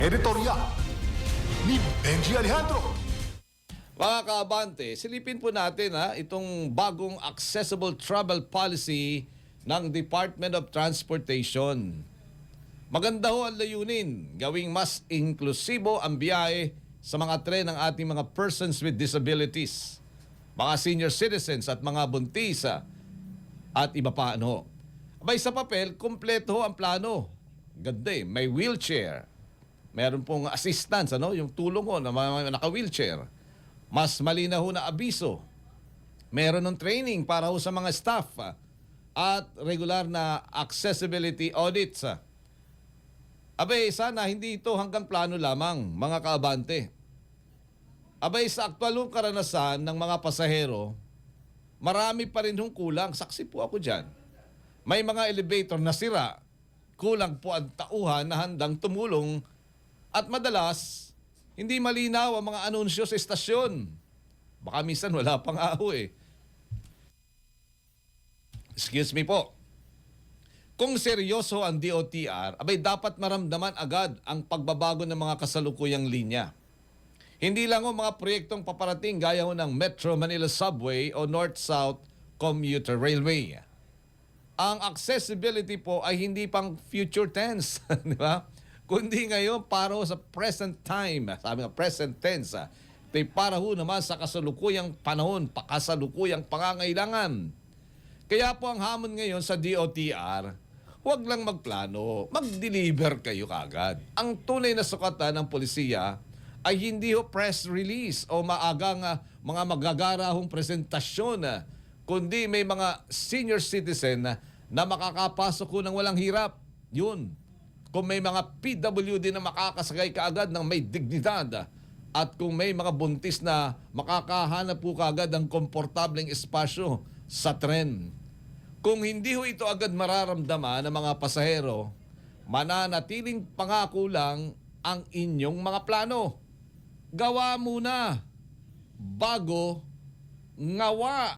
Editorya ni Benji Alejandro. Mga kaabante, silipin po natin itong bagong accessible travel policy ng Department of Transportation. Maganda ho ang layunin, gawing mas inklusibo ang biyahe sa mga tren ng ating mga persons with disabilities, mga senior citizens at mga buntis at iba pa ano. Abay sa papel, kumpleto ho ang plano. Ganda may wheelchair. Meron pong assistance, yung tulong ho na mga naka-wheelchair. Mas malinaw ho na abiso. Meron ng training para ho sa mga staff at regular na accessibility audits. Abay, sana hindi ito hanggang plano lamang, mga kaabante. Abay, sa aktual hong karanasan ng mga pasahero, marami pa rin hong kulang. Saksi po ako dyan. May mga elevator na sira, kulang po ang tauhan na handang tumulong at madalas, hindi malinaw ang mga anunsyo sa estasyon. Baka minsan wala pang aho Excuse me po. Kung seryoso ang DOTR, abay dapat maramdaman agad ang pagbabago ng mga kasalukuyang linya. Hindi lang mga proyektong paparating gaya ng Metro Manila Subway o North-South Commuter Railway. Ang accessibility po ay hindi pang future tense, di ba? Kundi ngayon para sa present time. Sabi nga, present tense. Ito'y para ho naman sa kasalukuyang panahon, kasalukuyang pangangailangan. Kaya po ang hamon ngayon sa DOTR, huwag lang magplano, mag-deliver kayo kagad. Ang tunay na sukatan ng polisiya ay hindi ho press release o maagang mga magagarahong presentasyon, kundi may mga senior citizen na makakapasok ho ng walang hirap. Yun. Kung may mga PWD na makakasakay kaagad ng may dignidad at kung may mga buntis na makakahanap po kaagad ng komportableng espasyo sa tren. Kung hindi ho ito agad mararamdaman ng mga pasahero, mananatiling pangako lang ang inyong mga plano. Gawa muna bago ngawa.